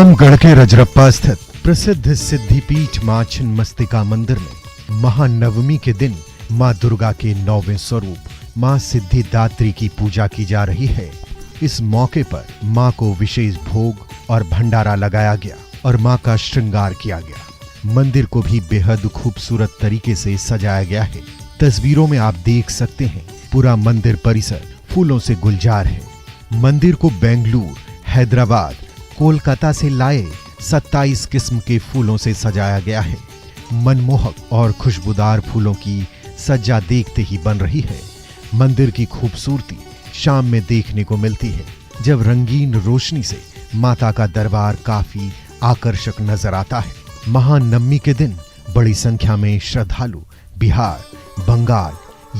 रामगढ़ के रजरप्पा स्थित प्रसिद्ध सिद्धिपीठ मां छिन्नमस्तिका मंदिर में महानवमी के दिन मां दुर्गा के 9वें स्वरूप मां सिद्धिदात्री की पूजा की जा रही है। इस मौके पर मां को विशेष भोग और भंडारा लगाया गया और मां का श्रृंगार किया गया। मंदिर को भी बेहद खूबसूरत तरीके से सजाया गया है। तस्वीरों में आप देख सकते हैं पूरा मंदिर परिसर फूलों से गुलजार है। मंदिर को बेंगलुरु, हैदराबाद, कोलकाता से लाए 27 किस्म के फूलों से सजाया गया है। मनमोहक और खुशबूदार फूलों की सज्जा देखते ही बन रही है। मंदिर की खूबसूरती शाम में देखने को मिलती है, जब रंगीन रोशनी से माता का दरबार काफी आकर्षक नजर आता है। महानवमी के दिन बड़ी संख्या में श्रद्धालु बिहार, बंगाल,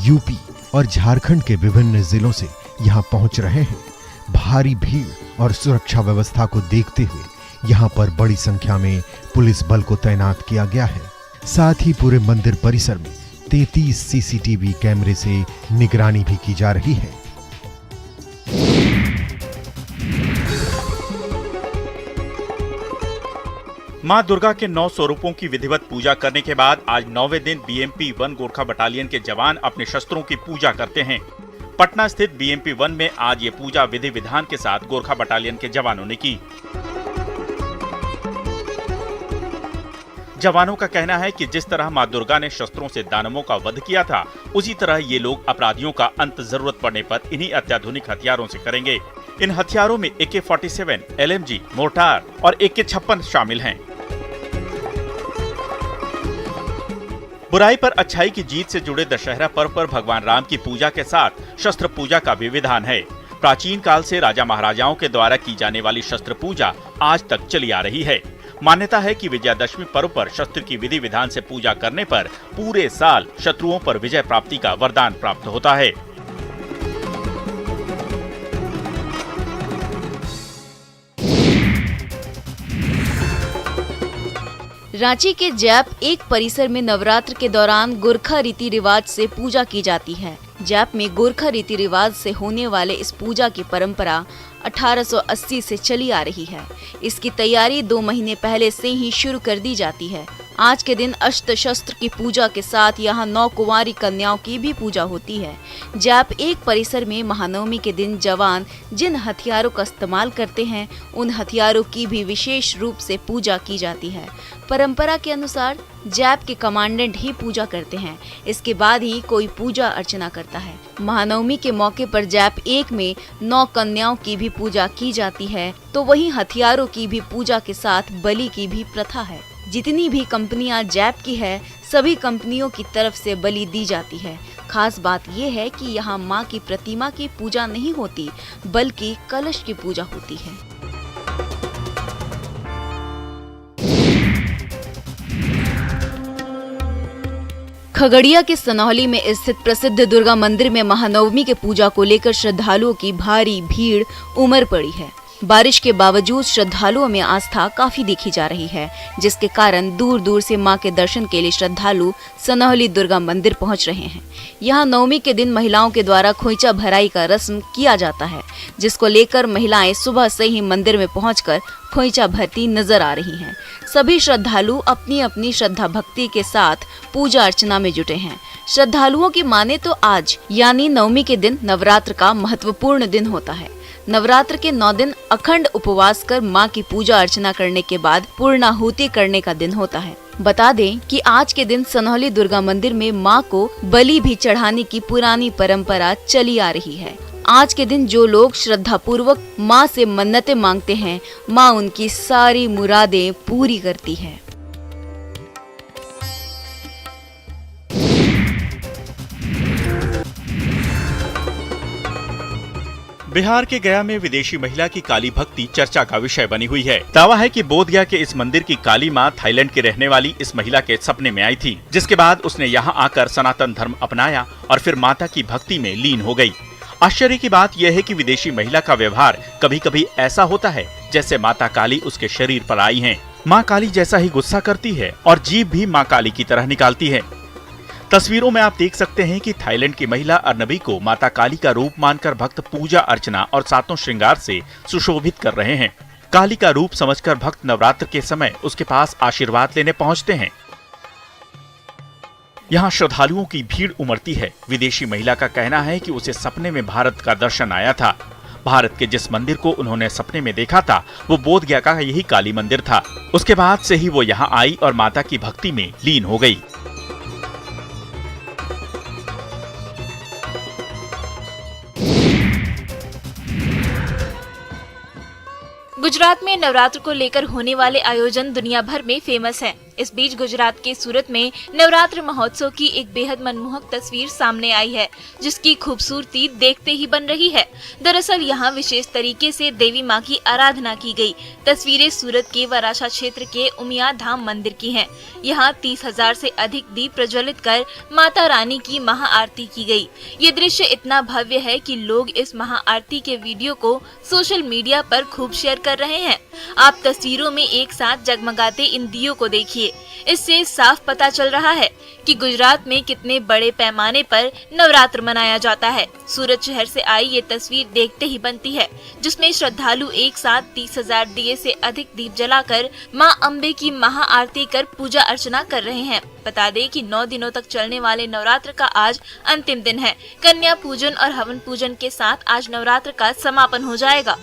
यूपी और झारखंड के विभिन्न जिलों से यहां पहुंच रहे हैं। भारी भीड़ और सुरक्षा व्यवस्था को देखते हुए यहां पर बड़ी संख्या में पुलिस बल को तैनात किया गया है। साथ ही पूरे मंदिर परिसर में 33 सीसीटीवी कैमरे से निगरानी भी की जा रही है। मां दुर्गा के 9 स्वरूपों की विधिवत पूजा करने के बाद आज 9वें दिन बीएमपी 1 गोरखा बटालियन के जवान अपने शस्त्रों की पूजा करते हैं। पटना स्थित बीएमपी 1 में आज ये पूजा विधि विधान के साथ गोरखा बटालियन के जवानों ने की। जवानों का कहना है कि जिस तरह मां दुर्गा ने शस्त्रों से दानवों का वध किया था, उसी तरह ये लोग अपराधियों का अंत जरूरत पड़ने पर इन्हीं अत्याधुनिक हथियारों से करेंगे। इन हथियारों में AK-47, LMG, मोर्टार और AK-56 शामिल हैं। बुराई पर अच्छाई की जीत से जुड़े दशहरा पर्व पर भगवान राम की पूजा के साथ शस्त्र पूजा का भी विधान है। प्राचीन काल से राजा महाराजाओं के द्वारा की जाने वाली शस्त्र पूजा आज तक चली आ रही है। मान्यता है कि विजयादशमी पर्व पर शस्त्र की विधि विधान से पूजा करने पर पूरे साल शत्रुओं पर विजय प्राप्ति का वरदान प्राप्त होता है। रांची के जैप एक परिसर में नवरात्र के दौरान गोरखा रीति रिवाज से पूजा की जाती है। जैप में गोरखा रीति रिवाज से होने वाले इस पूजा की परंपरा 1880 से चली आ रही है। इसकी तैयारी 2 महीने पहले से ही शुरू कर दी जाती है। आज के दिन अष्ट शस्त्र की पूजा के साथ यहाँ 9 कुंवारी कन्याओं की भी पूजा होती है। जैप एक परिसर में महानवमी के दिन जवान जिन हथियारों का इस्तेमाल करते हैं, उन हथियारों की भी विशेष रूप से पूजा की जाती है। परंपरा के अनुसार जैप के कमांडेंट ही पूजा करते हैं, इसके बाद ही कोई पूजा अर्चना करता है। महानवमी के मौके पर जैप 1 में 9 कन्याओं की भी पूजा की जाती है, तो वहीं हथियारों की भी पूजा के साथ बलि की भी प्रथा है। जितनी भी कंपनियां जैप की है, सभी कंपनियों की तरफ से बलि दी जाती है। खास बात यह है कि यहाँ मां की प्रतिमा की पूजा नहीं होती, बल्कि कलश की पूजा होती है। खगड़िया के सनौली में स्थित प्रसिद्ध दुर्गा मंदिर में महानवमी के पूजा को लेकर श्रद्धालुओं की भारी भीड़ उमड़ पड़ी है। बारिश के बावजूद श्रद्धालुओं में आस्था काफी देखी जा रही है, जिसके कारण दूर दूर से मां के दर्शन के लिए श्रद्धालु सनौली दुर्गा मंदिर पहुंच रहे हैं। यहां नवमी के दिन महिलाओं के द्वारा खोइचा भराई का रस्म किया जाता है, जिसको लेकर महिलाएं सुबह से ही मंदिर में पहुंचकर खोइचा भरती नजर आ रही हैं। सभी श्रद्धालु अपनी अपनी श्रद्धा भक्ति के साथ पूजा अर्चना में जुटे हैं। श्रद्धालुओं की माने तो आज यानी नवमी के दिन नवरात्र का महत्वपूर्ण दिन होता है। नवरात्र के 9 दिन अखंड उपवास कर मां की पूजा अर्चना करने के बाद पूर्णाहुति करने का दिन होता है। बता दें कि आज के दिन सनौली दुर्गा मंदिर में मां को बलि भी चढ़ाने की पुरानी परंपरा चली आ रही है। आज के दिन जो लोग श्रद्धा पूर्वक मां से मन्नतें मांगते हैं, मां उनकी सारी मुरादें पूरी करती है। बिहार के गया में विदेशी महिला की काली भक्ति चर्चा का विषय बनी हुई है। दावा है कि बोधगया के इस मंदिर की काली मां थाईलैंड के रहने वाली इस महिला के सपने में आई थी, जिसके बाद उसने यहां आकर सनातन धर्म अपनाया और फिर माता की भक्ति में लीन हो गई। आश्चर्य की बात यह है कि विदेशी महिला का व्यवहार कभी कभी ऐसा होता है जैसे माता काली उसके शरीर पर आई हैं। माँ काली जैसा ही गुस्सा करती है और जीभ भी माँ काली की तरह निकालती है। तस्वीरों में आप देख सकते हैं कि थाईलैंड की महिला अर्नबी को माता काली का रूप मानकर भक्त पूजा अर्चना और सातों श्रृंगार से सुशोभित कर रहे हैं। काली का रूप समझकर भक्त नवरात्र के समय उसके पास आशीर्वाद लेने पहुंचते हैं। यहाँ श्रद्धालुओं की भीड़ उमड़ती है। विदेशी महिला का कहना है कि उसे सपने में भारत का दर्शन आया था। भारत के जिस मंदिर को उन्होंने सपने में देखा था वो बोधगया का यही काली मंदिर था। उसके बाद से ही वो यहाँ आई और माता की भक्ति में लीन हो गई। गुजरात में नवरात्र को लेकर होने वाले आयोजन दुनिया भर में फेमस हैं। इस बीच गुजरात के सूरत में नवरात्र महोत्सव की एक बेहद मनमोहक तस्वीर सामने आई है, जिसकी खूबसूरती देखते ही बन रही है। दरअसल यहाँ विशेष तरीके से देवी माँ की आराधना की गई। तस्वीरें सूरत के वराछा क्षेत्र के उमिया धाम मंदिर की हैं। यहाँ 30,000 से अधिक दीप प्रज्वलित कर माता रानी की महाआरती की गई। ये दृश्य इतना भव्य है कि लोग इस महाआरती के वीडियो को सोशल मीडिया पर खूब शेयर कर रहे हैं। आप तस्वीरों में एक साथ जगमगाते इन दियों को देखिए। इससे साफ पता चल रहा है कि गुजरात में कितने बड़े पैमाने पर नवरात्र मनाया जाता है। सूरत शहर से आई ये तस्वीर देखते ही बनती है, जिसमें श्रद्धालु एक साथ 30,000 दिए से अधिक दीप जलाकर मां अम्बे की महाआरती कर पूजा अर्चना कर रहे हैं। बता दें कि 9 दिनों तक चलने वाले नवरात्र का आज अंतिम दिन है। कन्या पूजन और हवन पूजन के साथ आज नवरात्र का समापन हो जाएगा।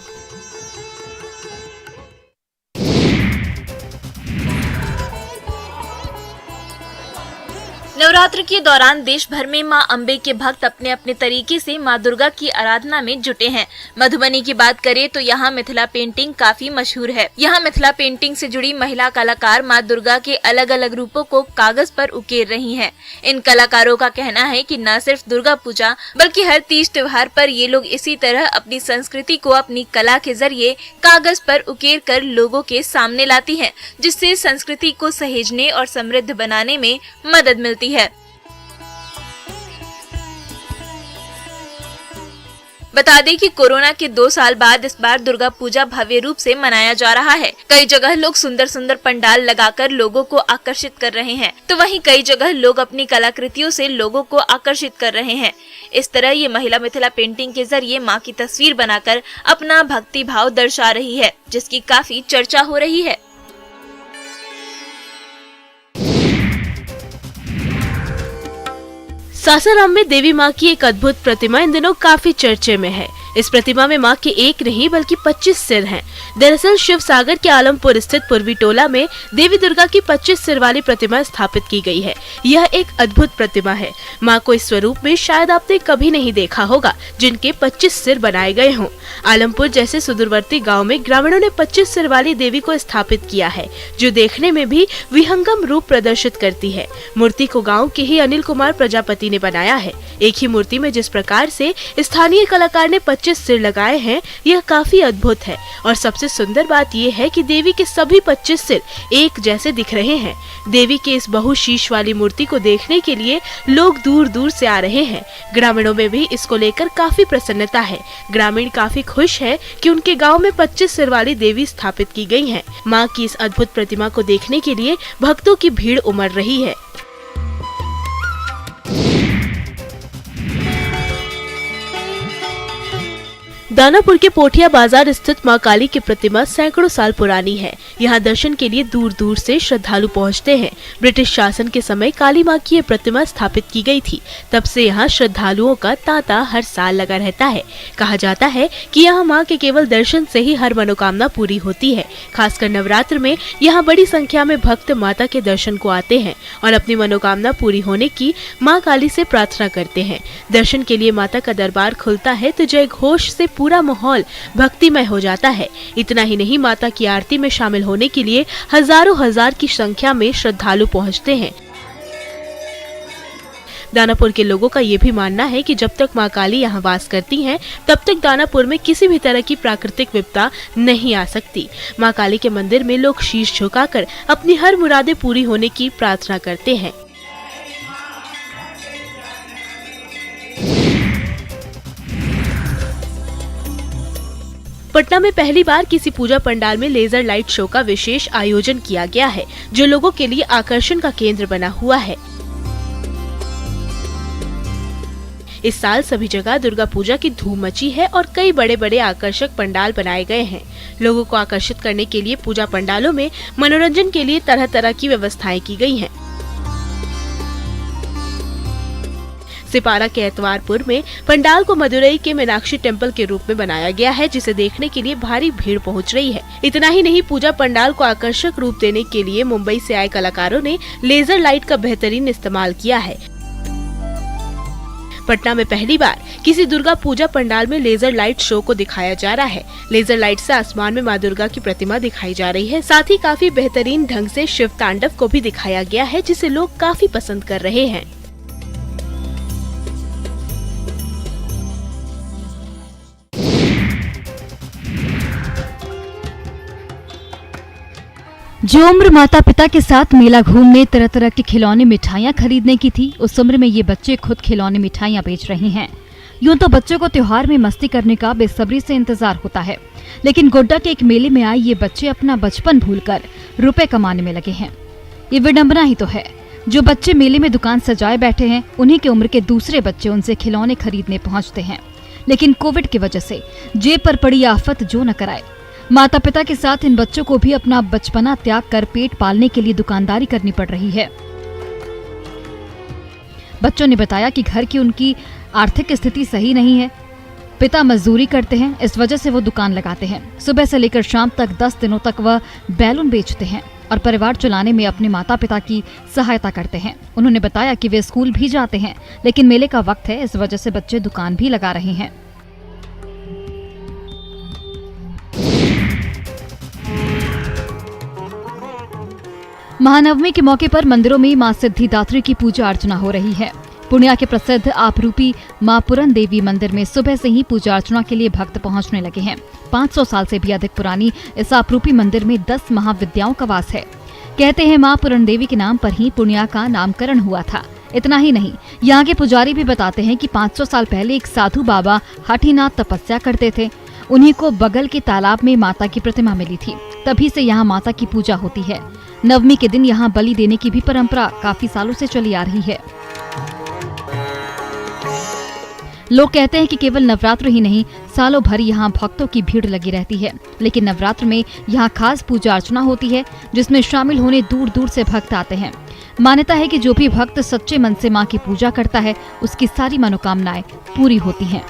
नवरात्र के दौरान देश भर में मां अम्बे के भक्त अपने अपने तरीके से मां दुर्गा की आराधना में जुटे हैं। मधुबनी की बात करें तो यहाँ मिथिला पेंटिंग काफी मशहूर है। यहाँ मिथिला पेंटिंग से जुड़ी महिला कलाकार मां दुर्गा के अलग अलग रूपों को कागज पर उकेर रही हैं। इन कलाकारों का कहना है कि न सिर्फ दुर्गा पूजा बल्कि हर तीज त्योहार पर ये लोग इसी तरह अपनी संस्कृति को अपनी कला के जरिए कागज पर उकेर कर लोगों के सामने लाती है, जिससे संस्कृति को सहेजने और समृद्ध बनाने में मदद मिलती है। बता दें कि कोरोना के 2 साल बाद इस बार दुर्गा पूजा भव्य रूप से मनाया जा रहा है। कई जगह लोग सुंदर सुंदर पंडाल लगाकर लोगों को आकर्षित कर रहे हैं, तो वहीं कई जगह लोग अपनी कलाकृतियों से लोगों को आकर्षित कर रहे हैं। इस तरह ये महिला मिथिला पेंटिंग के जरिए मां की तस्वीर बनाकर अपना भक्ति भाव दर्शा रही है, जिसकी काफी चर्चा हो रही है। सासाराम में देवी माँ की एक अद्भुत प्रतिमा इन दिनों काफी चर्चे में है। इस प्रतिमा में माँ के एक नहीं बल्कि 25 सिर हैं। दरअसल शिव सागर के आलमपुर स्थित पूर्वी टोला में देवी दुर्गा की 25 सिर वाली प्रतिमा स्थापित की गई है। यह एक अद्भुत प्रतिमा है। माँ को इस स्वरूप में शायद आपने कभी नहीं देखा होगा, जिनके 25 सिर बनाए गए हों। आलमपुर जैसे सुदूरवर्ती गाँव में ग्रामीणों ने 25 सिर वाली देवी को स्थापित किया है, जो देखने में भी विहंगम रूप प्रदर्शित करती है। मूर्ति को गाँव के ही अनिल कुमार प्रजापति ने बनाया है। एक ही मूर्ति में जिस प्रकार से स्थानीय कलाकार ने 25 सिर लगाए हैं, यह काफी अद्भुत है। और सबसे सुंदर बात यह है कि देवी के सभी 25 सिर एक जैसे दिख रहे हैं। देवी के इस बहुशीश वाली मूर्ति को देखने के लिए लोग दूर दूर से आ रहे हैं। ग्रामीणों में भी इसको लेकर काफी प्रसन्नता है। ग्रामीण काफी खुश है कि उनके गांव में 25 सिर वाली देवी स्थापित की गई है। मां की इस अद्भुत प्रतिमा को देखने के लिए भक्तों की भीड़ उमड़ रही है। दानापुर के पोठिया बाजार स्थित मां काली की प्रतिमा सैकड़ों साल पुरानी है। यहाँ दर्शन के लिए दूर दूर से श्रद्धालु पहुँचते हैं। ब्रिटिश शासन के समय काली मां की ये प्रतिमा स्थापित की गई थी। तब से यहाँ श्रद्धालुओं का तांता हर साल लगा रहता है। कहा जाता है कि यहाँ मां के केवल दर्शन से ही हर मनोकामना पूरी होती है। खासकर नवरात्र में यहाँ बड़ी संख्या में भक्त माता के दर्शन को आते हैं और अपनी मनोकामना पूरी होने की मां काली से प्रार्थना करते हैं। दर्शन के लिए माता का दरबार खुलता है तो जय घोष से पूरा माहौल भक्तिमय हो जाता है। इतना ही नहीं, माता की आरती में शामिल होने के लिए हजारों हजार की संख्या में श्रद्धालु पहुंचते हैं। दानापुर के लोगों का ये भी मानना है कि जब तक मां काली यहाँ वास करती हैं, तब तक दानापुर में किसी भी तरह की प्राकृतिक विपदा नहीं आ सकती। मां काली के मंदिर में लोग शीश झुकाकर अपनी हर मुरादें पूरी होने की प्रार्थना करते हैं। पटना में पहली बार किसी पूजा पंडाल में लेजर लाइट शो का विशेष आयोजन किया गया है, जो लोगों के लिए आकर्षण का केंद्र बना हुआ है। इस साल सभी जगह दुर्गा पूजा की धूम मची है और कई बड़े बड़े आकर्षक पंडाल बनाए गए हैं। लोगों को आकर्षित करने के लिए पूजा पंडालों में मनोरंजन के लिए तरह तरह की व्यवस्थाएं की गई हैं। सिपारा के एतवारपुर में पंडाल को मदुरई के मीनाक्षी टेम्पल के रूप में बनाया गया है, जिसे देखने के लिए भारी भीड़ पहुंच रही है। इतना ही नहीं, पूजा पंडाल को आकर्षक रूप देने के लिए मुंबई से आए कलाकारों ने लेजर लाइट का बेहतरीन इस्तेमाल किया है। पटना में पहली बार किसी दुर्गा पूजा पंडाल में लेजर लाइट शो को दिखाया जा रहा है। लेजर लाइट से आसमान में मां दुर्गा की प्रतिमा दिखाई जा रही है। साथ ही काफी बेहतरीन ढंग से शिव तांडव को भी दिखाया गया है, जिसे लोग काफी पसंद कर रहे हैं। जो उम्र माता पिता के साथ मेला घूमने, तरह तरह के खिलौने मिठाइयाँ खरीदने की थी, उस उम्र में ये बच्चे खुद खिलौने मिठाइयाँ बेच रहे हैं। यूं तो बच्चों को त्योहार में मस्ती करने का बेसब्री से इंतजार होता है, लेकिन गोड्डा के एक मेले में आए ये बच्चे अपना बचपन भूलकर रुपए कमाने में लगे हैं। ये विडंबना ही तो है। जो बच्चे मेले में दुकान सजाए बैठे हैं, उन्हीं के उम्र के दूसरे बच्चे उनसे खिलौने खरीदने पहुंचते हैं। लेकिन कोविड की वजह से जेब पर पड़ी आफत जो न कराए। माता पिता के साथ इन बच्चों को भी अपना बचपना त्याग कर पेट पालने के लिए दुकानदारी करनी पड़ रही है। बच्चों ने बताया कि घर की उनकी आर्थिक स्थिति सही नहीं है। पिता मजदूरी करते हैं, इस वजह से वो दुकान लगाते हैं। सुबह से लेकर शाम तक 10 दिनों तक वह बैलून बेचते हैं और परिवार चलाने में अपने माता पिता की सहायता करते हैं। उन्होंने बताया कि वे स्कूल भी जाते हैं, लेकिन मेले का वक्त है, इस वजह से बच्चे दुकान भी लगा रहे हैं। महानवमी के मौके पर मंदिरों में मां सिद्धिदात्री की पूजा अर्चना हो रही है। पूर्णिया के प्रसिद्ध आपरूपी मां पूरन देवी मंदिर में सुबह से ही पूजा अर्चना के लिए भक्त पहुंचने लगे हैं। 500 साल से भी अधिक पुरानी इस आपरूपी मंदिर में 10 महाविद्याओं का वास है। कहते हैं मां पूरन देवी के नाम पर ही पूर्णिया का नामकरण हुआ था। इतना ही नहीं, यहाँ के पुजारी भी बताते हैं कि 500 साल पहले एक साधु बाबा हठीनाथ तपस्या करते थे। उन्हीं को बगल के तालाब में माता की प्रतिमा मिली थी, तभी से यहाँ माता की पूजा होती है। नवमी के दिन यहाँ बलि देने की भी परंपरा काफी सालों से चली आ रही है। लोग कहते हैं कि केवल नवरात्र ही नहीं, सालों भर यहाँ भक्तों की भीड़ लगी रहती है। लेकिन नवरात्र में यहाँ खास पूजा अर्चना होती है, जिसमें शामिल होने दूर दूर से भक्त आते हैं। मान्यता है कि जो भी भक्त सच्चे मन से माँ की पूजा करता है, उसकी सारी मनोकामनाएं पूरी होती हैं।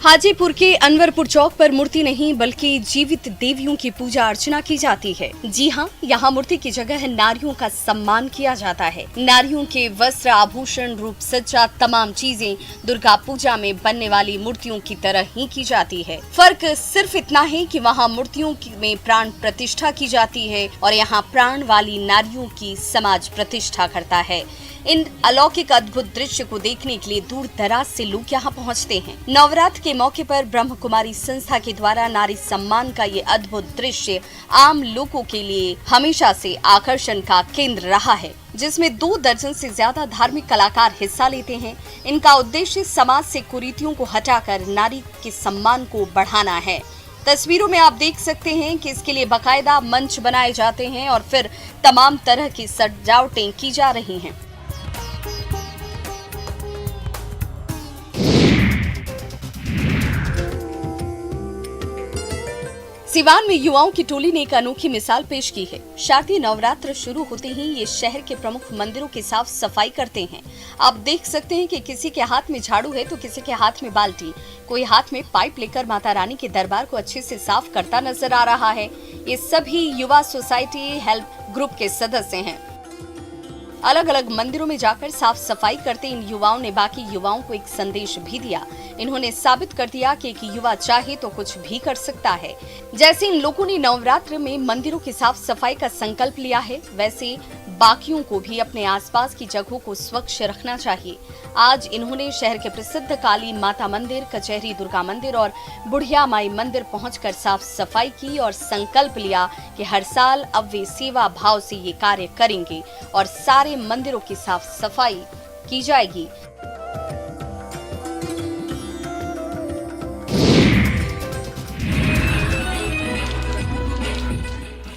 हाजीपुर के अनवरपुर चौक पर मूर्ति नहीं बल्कि जीवित देवियों की पूजा अर्चना की जाती है। जी हाँ, यहाँ मूर्ति की जगह नारियों का सम्मान किया जाता है। नारियों के वस्त्र, आभूषण, रूप सज्जा, तमाम चीजें दुर्गा पूजा में बनने वाली मूर्तियों की तरह ही की जाती है। फर्क सिर्फ इतना है कि वहाँ मूर्तियों में प्राण प्रतिष्ठा की जाती है और यहाँ प्राण वाली नारियों की समाज प्रतिष्ठा करता है। इन अलौकिक अद्भुत दृश्य को देखने के लिए दूर दराज से लोग यहाँ पहुँचते हैं। नवरात्र के मौके पर ब्रह्म कुमारी संस्था के द्वारा नारी सम्मान का ये अद्भुत दृश्य आम लोगों के लिए हमेशा से आकर्षण का केंद्र रहा है, जिसमें 2 दर्जन से ज्यादा धार्मिक कलाकार हिस्सा लेते हैं। इनका उद्देश्य समाज से कुरीतियों को हटाकर नारी के सम्मान को बढ़ाना है। तस्वीरों में आप देख सकते हैं कि इसके लिए बाकायदा मंच बनाए जाते हैं और फिर तमाम तरह की सजावटें की जा रही हैं। सिवान में युवाओं की टोली ने एक अनोखी मिसाल पेश की है। शारदीय नवरात्र शुरू होते ही ये शहर के प्रमुख मंदिरों की साफ सफाई करते हैं। आप देख सकते हैं कि किसी के हाथ में झाड़ू है तो किसी के हाथ में बाल्टी, कोई हाथ में पाइप लेकर माता रानी के दरबार को अच्छे से साफ करता नजर आ रहा है। ये सभी युवा सोसाइटी हेल्प ग्रुप के सदस्य हैं। अलग अलग मंदिरों में जाकर साफ सफाई करते इन युवाओं ने बाकी युवाओं को एक संदेश भी दिया। इन्होंने साबित कर दिया कि एक युवा चाहे तो कुछ भी कर सकता है। जैसे इन लोगों ने नवरात्र में मंदिरों की साफ सफाई का संकल्प लिया है, वैसे बाकियों को भी अपने आसपास की जगहों को स्वच्छ रखना चाहिए। आज इन्होंने शहर के प्रसिद्ध काली माता मंदिर, कचहरी दुर्गा मंदिर और बुढ़िया माई मंदिर पहुंचकर साफ सफाई की और संकल्प लिया कि हर साल अब वे सेवा भाव से ये कार्य करेंगे और सारे मंदिरों की साफ सफाई की जाएगी।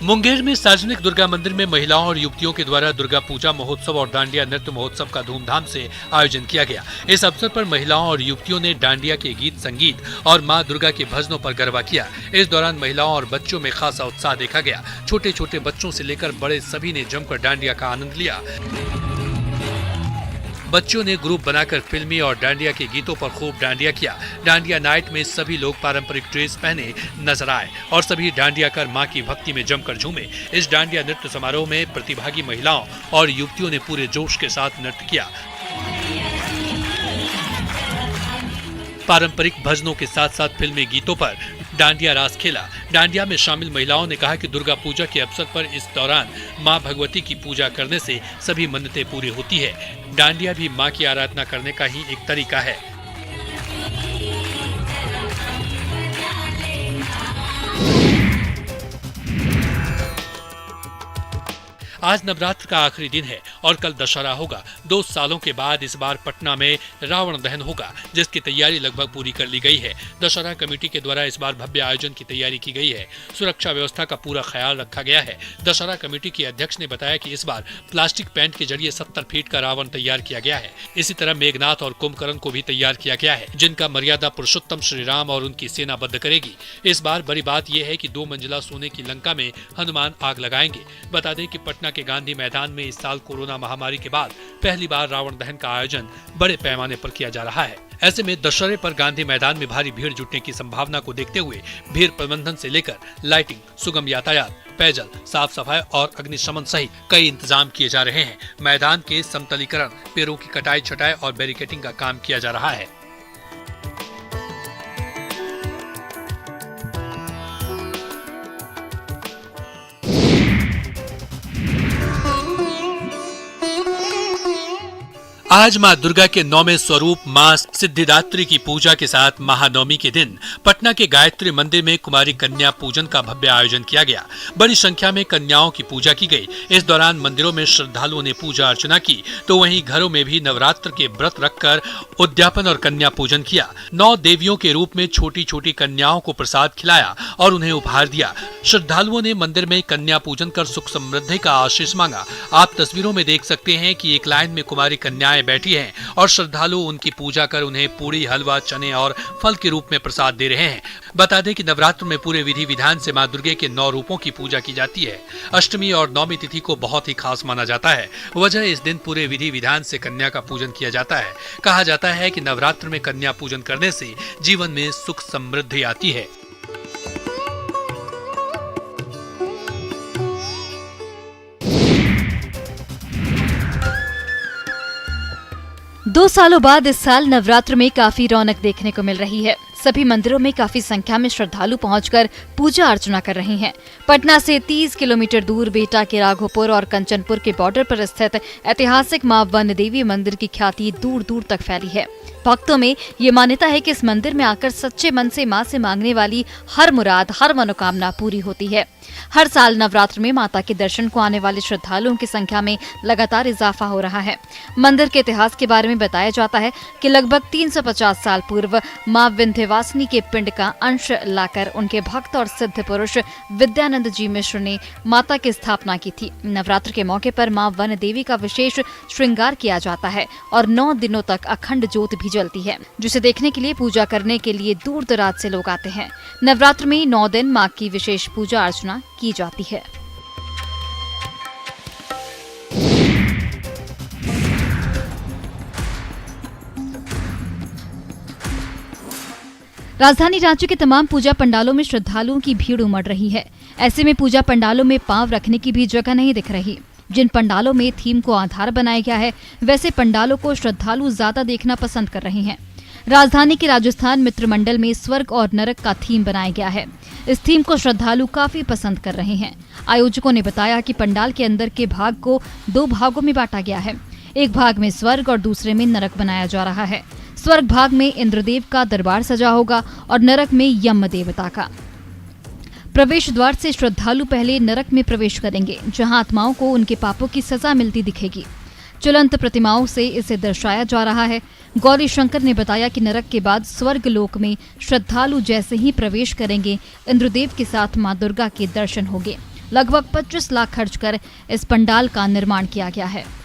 मुंगेर में सार्वजनिक दुर्गा मंदिर में महिलाओं और युवतियों के द्वारा दुर्गा पूजा महोत्सव और डांडिया नृत्य महोत्सव का धूमधाम से आयोजन किया गया। इस अवसर पर महिलाओं और युवतियों ने डांडिया के गीत संगीत और मां दुर्गा के भजनों पर गरबा किया। इस दौरान महिलाओं और बच्चों में खासा उत्साह देखा गया। छोटे छोटे बच्चों से लेकर बड़े सभी ने जमकर डांडिया का आनंद लिया। बच्चों ने ग्रुप बनाकर फिल्मी और डांडिया के गीतों पर खूब डांडिया किया। डांडिया नाइट में सभी लोग पारंपरिक ड्रेस पहने नजर आए और सभी डांडिया कर मां की भक्ति में जमकर झूमे। इस डांडिया नृत्य समारोह में प्रतिभागी महिलाओं और युवतियों ने पूरे जोश के साथ नृत्य किया। पारंपरिक भजनों के साथ साथ फिल्मी गीतों पर डांडिया रास खेला। डांडिया में शामिल महिलाओं ने कहा कि दुर्गा पूजा के अवसर पर इस दौरान मां भगवती की पूजा करने से सभी मन्नतें पूरी होती है। डांडिया भी मां की आराधना करने का ही एक तरीका है। आज नवरात्र का आखिरी दिन है और कल दशहरा होगा। 2 सालों के बाद इस बार पटना में रावण दहन होगा, जिसकी तैयारी लगभग पूरी कर ली गई है। दशहरा कमेटी के द्वारा इस बार भव्य आयोजन की तैयारी की गई है। सुरक्षा व्यवस्था का पूरा ख्याल रखा गया है। दशहरा कमेटी के अध्यक्ष ने बताया कि इस बार प्लास्टिक पेंट के जरिए 70 फीट का रावण तैयार किया गया है। इसी तरह मेघनाथ और कुंभकर्ण को भी तैयार किया गया है, जिनका मर्यादा पुरुषोत्तम श्री राम और उनकी सेना बद्ध करेगी। इस बार बड़ी बात यह है कि 2 मंजिला सोने की लंका में हनुमान आग लगाएंगे। बता दें कि पटना के गांधी मैदान में इस साल कोरोना महामारी के बाद पहली बार रावण दहन का आयोजन बड़े पैमाने पर किया जा रहा है। ऐसे में दशहरे पर गांधी मैदान में भारी भीड़ जुटने की संभावना को देखते हुए भीड़ प्रबंधन से लेकर लाइटिंग, सुगम यातायात, पेयजल, साफ सफाई और अग्निशमन सहित कई इंतजाम किए जा रहे हैं। मैदान के समतलीकरण, पेड़ों की कटाई छटाई और बैरिकेडिंग का काम किया जा रहा है। आज मां दुर्गा के 9वें स्वरूप मां सिद्धिदात्री की पूजा के साथ महानवमी के दिन पटना के गायत्री मंदिर में कुमारी कन्या पूजन का भव्य आयोजन किया गया। बड़ी संख्या में कन्याओं की पूजा की गई। इस दौरान मंदिरों में श्रद्धालुओं ने पूजा अर्चना की, तो वहीं घरों में भी नवरात्र के व्रत रखकर उद्यापन और कन्या पूजन किया। 9 देवियों के रूप में छोटी छोटी कन्याओं को प्रसाद खिलाया और उन्हें उपहार दिया। श्रद्धालुओं ने मंदिर में कन्या पूजन कर सुख समृद्धि का आशीष मांगा। आप तस्वीरों में देख सकते हैं कि एक लाइन में कुमारी कन्याएं बैठी हैं और श्रद्धालु उनकी पूजा कर उन्हें पूरी, हलवा, चने और फल के रूप में प्रसाद दे रहे हैं। बता दें कि नवरात्र में पूरे विधि विधान से मां दुर्गे के 9 रूपों की पूजा की जाती है। अष्टमी और नवमी तिथि को बहुत ही खास माना जाता है। वजह इस दिन पूरे विधि विधान से कन्या का पूजन किया जाता है। कहा जाता है कि नवरात्र में कन्या पूजन करने से जीवन में सुख समृद्धि आती है। दो सालों बाद इस साल नवरात्र में काफी रौनक देखने को मिल रही है। सभी मंदिरों में काफी संख्या में श्रद्धालु पहुंचकर पूजा अर्चना कर रहे हैं। पटना से 30 किलोमीटर दूर बेटा के राघोपुर और कंचनपुर के बॉर्डर पर स्थित ऐतिहासिक मां वन देवी मंदिर की ख्याति दूर दूर तक फैली है। भक्तों में ये मान्यता है कि इस मंदिर में आकर सच्चे मन से मां से मांगने वाली हर मुराद, हर मनोकामना पूरी होती है। हर साल नवरात्र में माता के दर्शन को आने वाले श्रद्धालुओं की संख्या में लगातार इजाफा हो रहा है। मंदिर के इतिहास के बारे में बताया जाता है कि लगभग 350 साल पूर्व मां विंध्यवासिनी के पिंड का अंश लाकर उनके भक्त और सिद्ध पुरुष विद्यानंद जी मिश्र ने माता की स्थापना की थी। नवरात्र के मौके पर मां वन देवी का विशेष श्रृंगार किया जाता है और 9 दिनों तक अखंड ज्योत भी जलती है, जिसे देखने के लिए, पूजा करने के लिए दूर दराज से लोग आते हैं। नवरात्र में 9 दिन मां की विशेष पूजा अर्चना की जाती है। राजधानी रांची के तमाम पूजा पंडालों में श्रद्धालुओं की भीड़ उमड़ रही है। ऐसे में पूजा पंडालों में पांव रखने की भी जगह नहीं दिख रही। जिन पंडालों में थीम को आधार बनाया गया है, वैसे पंडालों को श्रद्धालु ज्यादा देखना पसंद कर रहे हैं। राजधानी के राजस्थान मित्र मंडल में स्वर्ग और नरक का थीम बनाया गया है। इस थीम को श्रद्धालु काफी पसंद कर रहे हैं। आयोजकों ने बताया कि पंडाल के अंदर के भाग को 2 भागों में बांटा गया है। एक भाग में स्वर्ग और दूसरे में नरक बनाया जा रहा है। स्वर्ग भाग में इंद्रदेव का दरबार सजा होगा और नरक में यम देवता का। प्रवेश द्वार से श्रद्धालु पहले नरक में प्रवेश करेंगे, जहां आत्माओं को उनके पापों की सजा मिलती दिखेगी। ज्वलंत प्रतिमाओं से इसे दर्शाया जा रहा है। गौरी शंकर ने बताया कि नरक के बाद स्वर्ग लोक में श्रद्धालु जैसे ही प्रवेश करेंगे, इंद्रदेव के साथ मां दुर्गा के दर्शन होंगे लगभग 25 लाख खर्च कर इस पंडाल का निर्माण किया गया है।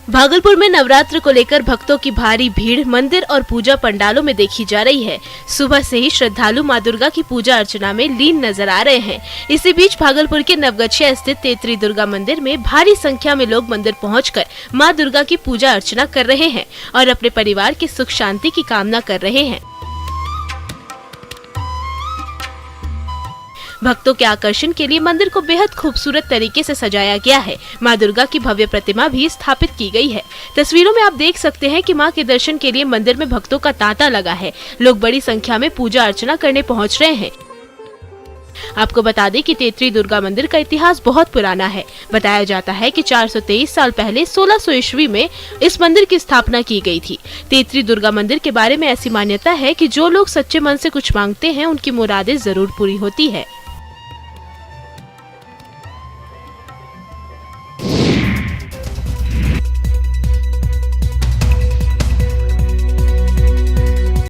भागलपुर में नवरात्र को लेकर भक्तों की भारी भीड़ मंदिर और पूजा पंडालों में देखी जा रही है। सुबह से ही श्रद्धालु मां दुर्गा की पूजा अर्चना में लीन नजर आ रहे हैं। इसी बीच भागलपुर के नवगछिया स्थित तेतरी दुर्गा मंदिर में भारी संख्या में लोग मंदिर पहुंचकर मां दुर्गा की पूजा अर्चना कर रहे हैं और अपने परिवार की सुख शांति की कामना कर रहे हैं। भक्तों के आकर्षण के लिए मंदिर को बेहद खूबसूरत तरीके से सजाया गया है। मां दुर्गा की भव्य प्रतिमा भी स्थापित की गई है। तस्वीरों में आप देख सकते हैं कि मां के दर्शन के लिए मंदिर में भक्तों का तांता लगा है। लोग बड़ी संख्या में पूजा अर्चना करने पहुंच रहे हैं। आपको बता दें कि तेतरी दुर्गा मंदिर का इतिहास बहुत पुराना है। बताया जाता है कि 423 साल पहले 1600 ईस्वी में इस मंदिर की स्थापना की गई थी। तेतरी दुर्गा मंदिर के बारे में ऐसी मान्यता है कि जो लोग सच्चे मन से कुछ मांगते हैं उनकी मुरादें जरूर पूरी होती है।